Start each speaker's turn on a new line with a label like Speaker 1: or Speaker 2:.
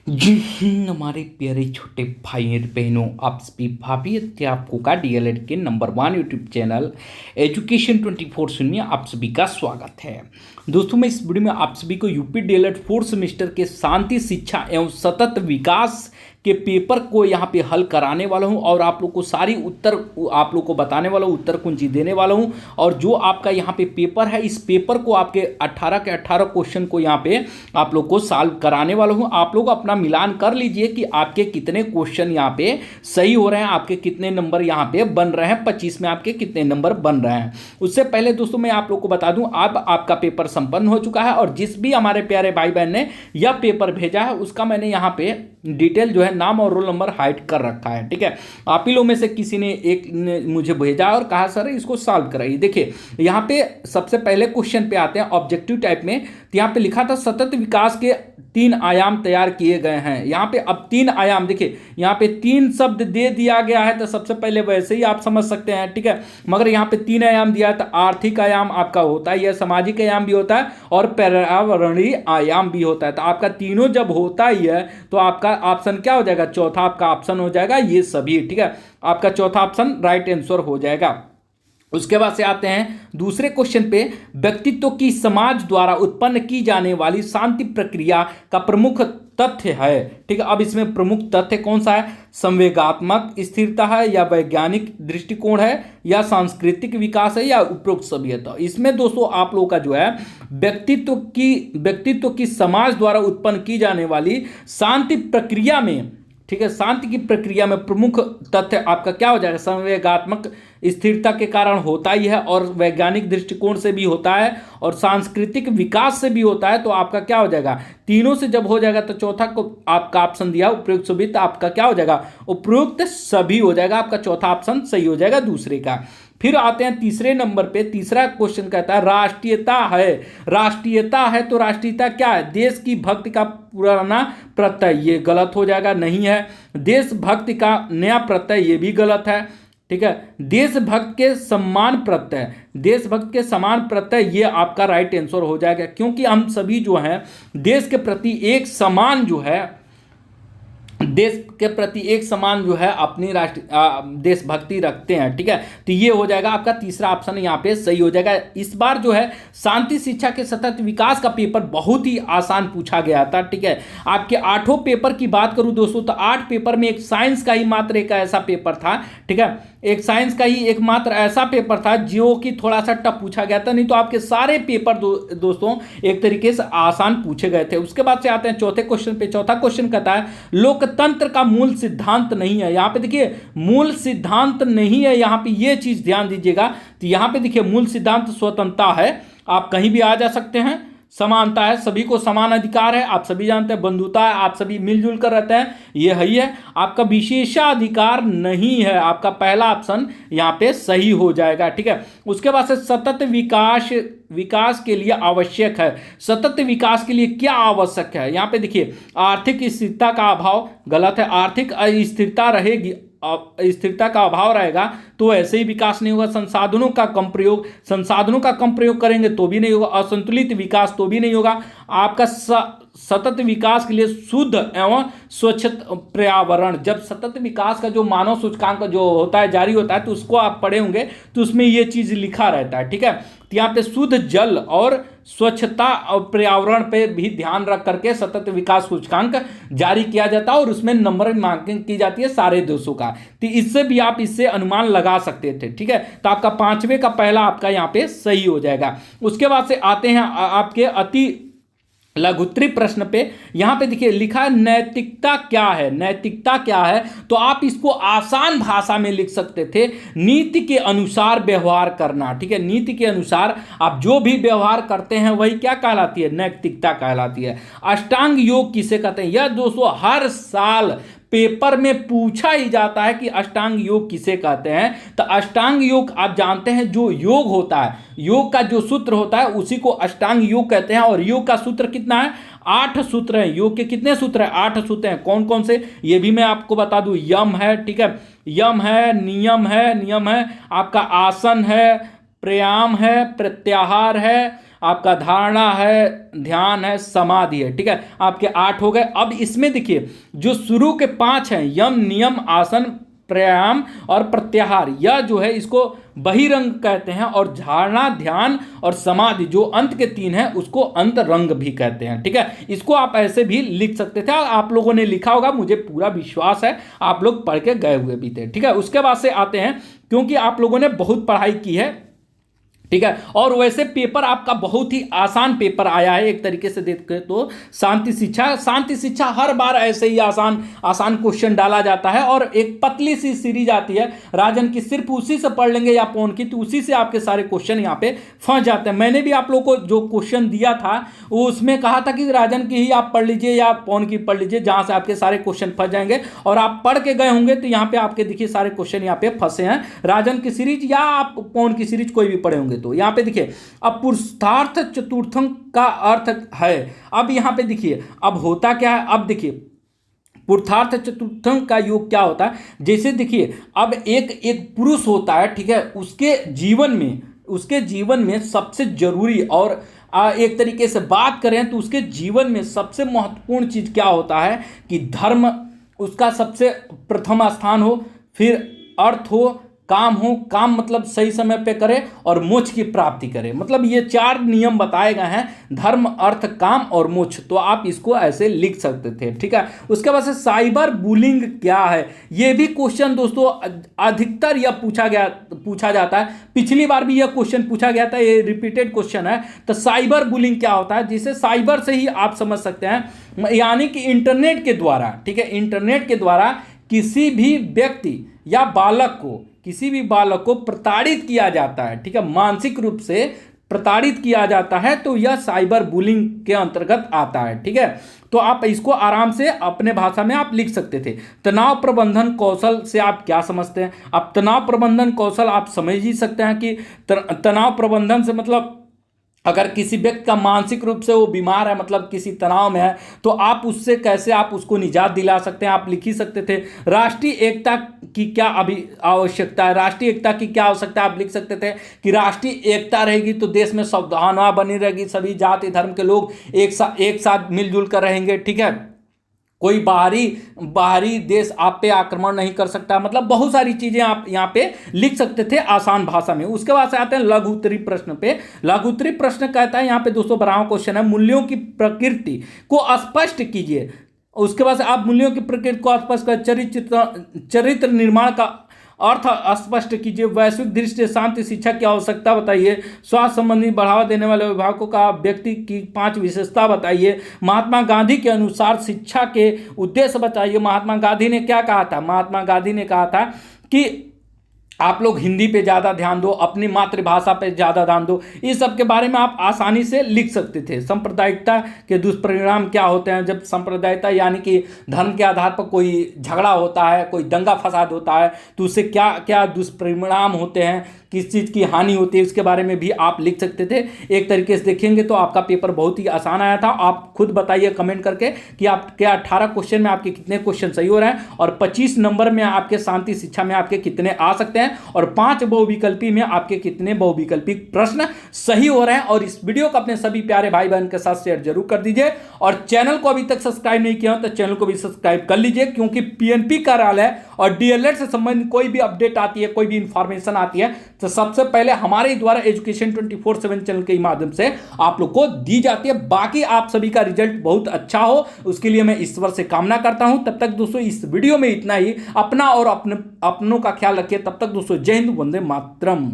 Speaker 1: हमारे प्यारे छोटे भाई और बहनों, आप सभी भाभी अध्यापकों का डीएलएड के नंबर 1 यूट्यूब चैनल एजुकेशन 24 सुनिए आप सभी का स्वागत है। दोस्तों, मैं इस वीडियो में आप सभी को यूपी डीएलएड 4th सेमेस्टर के शांति शिक्षा एवं सतत विकास के पेपर को यहाँ पे हल कराने वाला हूँ और आप लोग को सारी उत्तर आप लोग को बताने वाला हूँ, उत्तर कुंजी देने वाला हूँ। और जो आपका यहाँ पे पेपर है, इस पेपर को आपके 18 के 18 क्वेश्चन को यहाँ पे आप लोग को सॉल्व कराने वाला हूँ। आप लोग अपना मिलान कर लीजिए कि आपके कितने क्वेश्चन यहाँ पे सही हो रहे हैं, आपके कितने नंबर यहाँ पे बन रहे हैं, 25 में आपके कितने नंबर बन रहे हैं। उससे पहले दोस्तों मैं आप लोग को बता दूं, अब आपका पेपर संपन्न हो चुका है और जिस भी हमारे प्यारे भाई बहन ने यह पेपर भेजा है उसका मैंने यहाँ पे डिटेल जो है नाम और रोल नंबर हाइड कर रखा है। ठीक है, आप ही लोग में से किसी ने एक ने मुझे भेजा और कहा सर इसको सॉल्व कराइए। देखिए यहाँ पे सबसे पहले क्वेश्चन पे आते हैं ऑब्जेक्टिव टाइप में। तो यहाँ पे लिखा था सतत विकास के 3 आयाम तैयार किए गए हैं। यहाँ पे अब 3 आयाम, देखिए यहाँ पे 3 शब्द दे दिया गया है तो सबसे पहले वैसे ही आप समझ सकते हैं। ठीक है, मगर यहाँ पे 3 आयाम दिया है तो आर्थिक आयाम आपका होता है, यह सामाजिक आयाम भी होता है और पर्यावरणीय आयाम भी होता है। तो आपका तीनों जब होता ही है तो आपका ऑप्शन क्या हो जाएगा, चौथा आपका ऑप्शन हो जाएगा ये सभी। ठीक है, आपका चौथा ऑप्शन राइट आंसर हो जाएगा। उसके बाद से आते हैं दूसरे क्वेश्चन पे, व्यक्तित्व की समाज द्वारा उत्पन्न की जाने वाली शांति प्रक्रिया का प्रमुख तथ्य है। ठीक है, अब इसमें प्रमुख तथ्य कौन सा है, संवेगात्मक स्थिरता है या वैज्ञानिक दृष्टिकोण है या सांस्कृतिक विकास है या उपरोक्त सभी है। तो इसमें दोस्तों आप लोगों का जो है व्यक्तित्व की समाज द्वारा उत्पन्न की जाने वाली शांति प्रक्रिया में, ठीक है, शांति की प्रक्रिया में प्रमुख तथ्य आपका क्या हो जाएगा, संवेगात्मक स्थिरता के कारण होता ही है और वैज्ञानिक दृष्टिकोण से भी होता है और सांस्कृतिक विकास से भी होता है। तो आपका क्या हो जाएगा, तीनों से जब हो जाएगा तो चौथा को आपका ऑप्शन दिया उपयुक्त सभी, तो आपका क्या हो जाएगा, उपयुक्त सभी हो जाएगा। आपका चौथा ऑप्शन सही हो जाएगा दूसरे का। फिर आते हैं तीसरे नंबर पे, तीसरा क्वेश्चन कहता है राष्ट्रीयता है। राष्ट्रीयता है तो राष्ट्रीयता क्या है, देश की भक्ति का पुराना प्रत्यय, ये गलत हो जाएगा, नहीं है। देशभक्ति का नया प्रत्यय, ये भी गलत है। ठीक है, देशभक्त के सम्मान प्रत्यय, देशभक्त के समान प्रत्यय, ये आपका राइट आंसर हो जाएगा, क्योंकि हम सभी जो हैं देश के प्रति एक समान जो है, देश के प्रति एक समान जो है अपनी देशभक्ति रखते हैं। ठीक है, तो ये हो जाएगा आपका तीसरा ऑप्शन यहाँ पे सही हो जाएगा। इस बार जो है शांति शिक्षा के सतत विकास का पेपर बहुत ही आसान पूछा गया था। ठीक है, आपके 8 पेपर की बात करूं दोस्तों तो 8 पेपर में एक साइंस का ही मात्र एक ऐसा पेपर था। ठीक है, एक साइंस का ही एकमात्र ऐसा पेपर था जो कि थोड़ा सा टफ पूछा गया था, नहीं तो आपके सारे पेपर दोस्तों एक तरीके से आसान पूछे गए थे। उसके बाद से आते हैं चौथे क्वेश्चन पे। चौथा क्वेश्चन कहता है लोकतंत्र का मूल सिद्धांत नहीं है। यहाँ पे देखिए मूल सिद्धांत नहीं है, यहाँ पे ये चीज ध्यान दीजिएगा। तो यहाँ पे देखिए मूल सिद्धांत स्वतंत्रता है, आप कहीं भी आ जा सकते हैं, समानता है, सभी को समान अधिकार है, आप सभी जानते हैं, बंधुता है, आप सभी मिलजुल कर रहते हैं, ये है ही है। आपका विशेषाधिकार नहीं है, आपका पहला ऑप्शन यहाँ पे सही हो जाएगा। ठीक है, उसके बाद से सतत विकास के लिए आवश्यक है। सतत विकास के लिए क्या आवश्यक है, यहाँ पे देखिए आर्थिक स्थिरता का अभाव, गलत है। आर्थिक अस्थिरता रहेगी, स्थिरता का अभाव रहेगा तो ऐसे ही विकास नहीं होगा। संसाधनों का कम प्रयोग करेंगे तो भी नहीं होगा। असंतुलित विकास तो भी नहीं होगा। आपका सतत विकास के लिए शुद्ध एवं स्वच्छ पर्यावरण, जब सतत विकास का जो मानव सूचकांक जो होता है जारी होता है तो उसको आप पढ़े होंगे तो उसमें ये चीज लिखा रहता है। ठीक है, तो यहाँ पे शुद्ध जल और स्वच्छता और पर्यावरण पे भी ध्यान रख करके सतत विकास सूचकांक जारी किया जाता है और उसमें नंबर मार्किंग की जाती है सारे देशों का। तो इससे भी आप इससे अनुमान लगा सकते थे। ठीक है, तो आपका 5वें का पहला आपका यहाँ पे सही हो जाएगा। उसके बाद से आते हैं आपके अति लघुत्तरी प्रश्न पे। यहां पे देखिए लिखा है नैतिकता क्या है। नैतिकता क्या है तो आप इसको आसान भाषा में लिख सकते थे, नीति के अनुसार व्यवहार करना। ठीक है, नीति के अनुसार आप जो भी व्यवहार करते हैं वही क्या कहलाती है, नैतिकता कहलाती है। अष्टांग योग किसे कहते हैं, यह दोस्तों हर साल पेपर में पूछा ही जाता है कि अष्टांग योग किसे कहते हैं। तो अष्टांग योग आप जानते हैं जो योग होता है, योग का जो सूत्र होता है उसी को अष्टांग योग कहते हैं। और योग का सूत्र कितना है, 8 सूत्र हैं। योग के कितने सूत्र हैं, 8 सूत्र हैं। कौन कौन से, ये भी मैं आपको बता दूं। यम है, ठीक है, यम है, नियम है आपका आसन है, प्राणायाम है, प्रत्याहार है, आपका धारणा है, ध्यान है, समाधि है। ठीक है, आपके 8 हो गए। अब इसमें देखिए जो शुरू के 5 हैं, यम, नियम, आसन, प्राणायाम और प्रत्याहार, यह जो है इसको बहिरंग कहते हैं, और धारणा, ध्यान और समाधि जो अंत के 3 हैं उसको अंतरंग भी कहते हैं। ठीक है, इसको आप ऐसे भी लिख सकते थे, आप लोगों ने लिखा होगा, मुझे पूरा विश्वास है आप लोग पढ़ के गए हुए भी थे। ठीक है, उसके बाद से आते हैं, क्योंकि आप लोगों ने बहुत पढ़ाई की है, ठीक है, और वैसे पेपर आपका बहुत ही आसान पेपर आया है एक तरीके से देखें तो। शांति शिक्षा हर बार ऐसे ही आसान आसान क्वेश्चन डाला जाता है, और एक पतली सी सीरीज आती है राजन की, सिर्फ उसी से पढ़ लेंगे या पौन की, तो उसी से आपके सारे क्वेश्चन यहाँ पे फंस जाते हैं। मैंने भी आप लोगों को जो क्वेश्चन दिया था वो उसमें कहा था कि राजन की ही आप पढ़ लीजिए या पौन की पढ़ लीजिए, जहां से आपके सारे क्वेश्चन फंस जाएंगे, और आप पढ़ के गए होंगे तो यहाँ पे आपके देखिए सारे क्वेश्चन यहाँ पे फंसे हैं, राजन की सीरीज या आप पौन की सीरीज कोई भी पढ़े होंगे। तो यहाँ पे देखिए अब पुरुषार्थ चतुर्थंग का अर्थ है, अब यहाँ पे देखिए अब होता क्या है, अब देखिए पुरुषार्थ चतुर्थंग का योग क्या होता है। जैसे देखिए अब एक पुरुष होता है, ठीक है, उसके जीवन में सबसे जरूरी और एक तरीके से बात करें तो उसके जीवन में सबसे महत्वपूर्ण चीज क्या होता है कि धर्म उसका सबसे प्रथम स्थान हो, फिर अर्थ हो, काम हो, काम मतलब सही समय पे करे, और मोक्ष की प्राप्ति करे। मतलब ये 4 नियम बताए गए हैं, धर्म, अर्थ, काम और मोक्ष। तो आप इसको ऐसे लिख सकते थे। ठीक है, उसके बाद से साइबर बुलिंग क्या है, ये भी क्वेश्चन दोस्तों अधिकतर यह पूछा जाता है। पिछली बार भी यह क्वेश्चन पूछा गया था, ये रिपीटेड क्वेश्चन है। तो साइबर बुलिंग क्या होता है, जिसे साइबर से ही आप समझ सकते हैं, यानी कि इंटरनेट के द्वारा, ठीक है, इंटरनेट के द्वारा किसी भी व्यक्ति या किसी भी बालक को प्रताड़ित किया जाता है, ठीक है, मानसिक रूप से प्रताड़ित किया जाता है, तो यह साइबर बुलिंग के अंतर्गत आता है। ठीक है, तो आप इसको आराम से अपने भाषा में आप लिख सकते थे। तनाव प्रबंधन कौशल से आप क्या समझते हैं? अब तनाव प्रबंधन कौशल आप समझ ही सकते हैं कि तनाव प्रबंधन से मतलब अगर किसी व्यक्ति का मानसिक रूप से वो बीमार है, मतलब किसी तनाव में है, तो आप उससे कैसे आप उसको निजात दिला सकते हैं, आप लिख ही सकते थे। राष्ट्रीय एकता की क्या अभी आवश्यकता है, राष्ट्रीय एकता की क्या आवश्यकता है, आप लिख सकते थे कि राष्ट्रीय एकता रहेगी तो देश में सद्भावना बनी रहेगी, सभी जाति धर्म के लोग एक साथ मिलजुल कर रहेंगे। ठीक है, कोई बाहरी देश आप पे आक्रमण नहीं कर सकता। मतलब बहुत सारी चीजें आप यहाँ पे लिख सकते थे आसान भाषा में। उसके बाद से आते हैं लघु उत्तरी प्रश्न पे। लघु उत्तरी प्रश्न कहता है यहाँ पे दोस्तों 12वां क्वेश्चन है, मूल्यों की प्रकृति को स्पष्ट कीजिए। उसके बाद से आप मूल्यों की प्रकृति को स्पष्ट कर, चरित्र निर्माण का अर्थ स्पष्ट कीजिए, वैश्विक दृष्टि से शांति शिक्षा की आवश्यकता बताइए, स्वास्थ्य संबंधी बढ़ावा देने वाले विभागों का व्यक्ति की 5 विशेषता बताइए, महात्मा गांधी के अनुसार शिक्षा के उद्देश्य बताइए। महात्मा गांधी ने क्या कहा था? महात्मा गांधी ने कहा था कि आप लोग हिंदी पे ज़्यादा ध्यान दो, अपनी मातृभाषा पे ज़्यादा ध्यान दो। इस सब के बारे में आप आसानी से लिख सकते थे। सांप्रदायिकता के दुष्परिणाम क्या होते हैं? जब सांप्रदायिकता यानी कि धर्म के आधार पर कोई झगड़ा होता है, कोई दंगा फसाद होता है, तो उससे क्या क्या दुष्परिणाम होते हैं, किस चीज़ की हानि होती है, इसके बारे में भी आप लिख सकते थे। एक तरीके से देखेंगे तो आपका पेपर बहुत ही आसान आया था। आप खुद बताइए कमेंट करके कि आप क्या 18 क्वेश्चन में आपके कितने क्वेश्चन सही हो रहे हैं, और 25 नंबर में आपके शांति शिक्षा में आपके कितने आ सकते हैं, और 5 बहुविकल्पी में आपके कितने बहुविकल्पी प्रश्न सही हो रहे हैं। और इस वीडियो को अपने सभी प्यारे भाई बहन के साथ शेयर जरूर कर दीजिए, और चैनल को अभी तक सब्सक्राइब नहीं किया तो चैनल को भी सब्सक्राइब कर लीजिए, क्योंकि पीएनपी कार्यालय और डीएलएड से संबंधित कोई भी अपडेट आती है, कोई भी इंफॉर्मेशन आती है, तो सबसे पहले हमारे द्वारा एजुकेशन 24/7 चैनल के माध्यम से आप लोग को दी जाती है। बाकी आप सभी का रिजल्ट बहुत अच्छा हो, उसके लिए मैं ईश्वर से कामना करता हूं। तब तक दोस्तों इस वीडियो में इतना ही। अपना और अपनों का ख्याल रखिए। तब तक दोस्तों जय हिंद, वंदे मातरम।